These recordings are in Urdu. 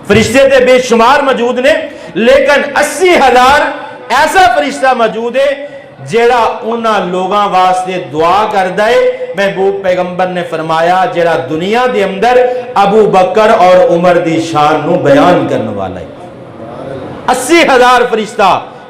فرشتے تے بے شمار موجود نے، لیکن 80,000 ایسا فرشتہ موجود ہے جیڑا انہاں لوگاں واسطے دعا کردا ہے۔ محبوب پیغمبر نے فرمایا جیڑا دنیا دے اندر ابو بکر اور عمر دی شان نو بیان کرنے والا ہے۔ 80,000 فرشتہ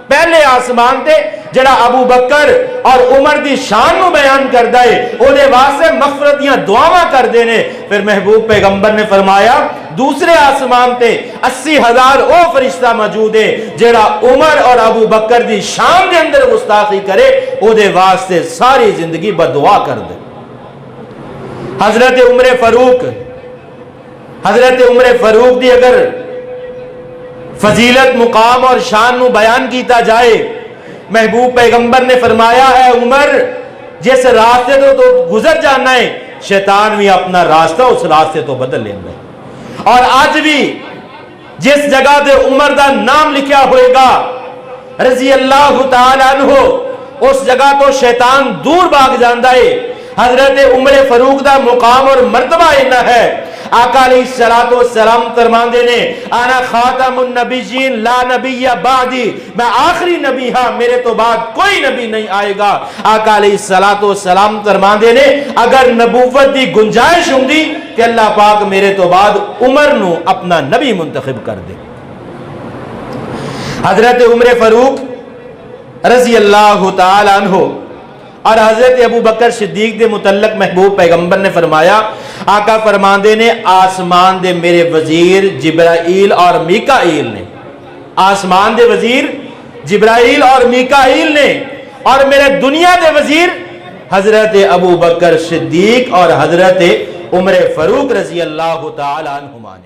پہلے آسمان تے جڑا ابو بکر اور عمر دی شان نو بیان کردا ہے، او دے واسطے مغفرت دیاں دعاواں کردے نے۔ پھر محبوب پیغمبر نے فرمایا دوسرے آسمان تے 80,000 او فرشتہ موجود ہے جڑا عمر اور ابو بکر دی شان دے اندر گستاخی کرے، او دے واسطے ساری زندگی بدعا کر دے۔ حضرت عمر فاروق دی اگر فضیلت مقام اور شان نو بیان کیتا جائے، محبوب پیغمبر نے فرمایا ہے عمر جس راستے تو گزر جانا ہے، شیطان بھی اپنا راستہ اس راستے تو بدل لینا ہے۔ اور آج بھی جس جگہ دے عمر دا نام لکھیا ہوئے گا رضی اللہ تعالیٰ عنہ، اس جگہ تو شیطان دور بھاگ جاندہ ہے۔ حضرت عمر فاروق دا مقام اور مرتبہ اینا ہے، آقا علیہ السلام فرماندے نے انا خاتم النبیین لا نبی بعدی، میں آخری نبی ہاں، میرے تو بعد کوئی نبی نہیں آئے گا۔ آقا علیہ السلام فرماندے نے اگر نبوت دی گنجائش ہوں دی کہ اللہ پاک میرے تو بعد عمر نو اپنا نبی منتخب کر دے۔ حضرت عمر فاروق رضی اللہ تعالی عنہ اور حضرت ابو بکر صدیق دے متعلق محبوب پیغمبر نے فرمایا، آقا فرماندے نے آسمان دے میرے وزیر جبرائیل اور میکائیل نے، آسمان دے وزیر جبرائیل اور میکائیل نے، اور میرے دنیا دے وزیر حضرت ابو بکر صدیق اور حضرت عمر فاروق رضی اللہ تعالی عنہما نے۔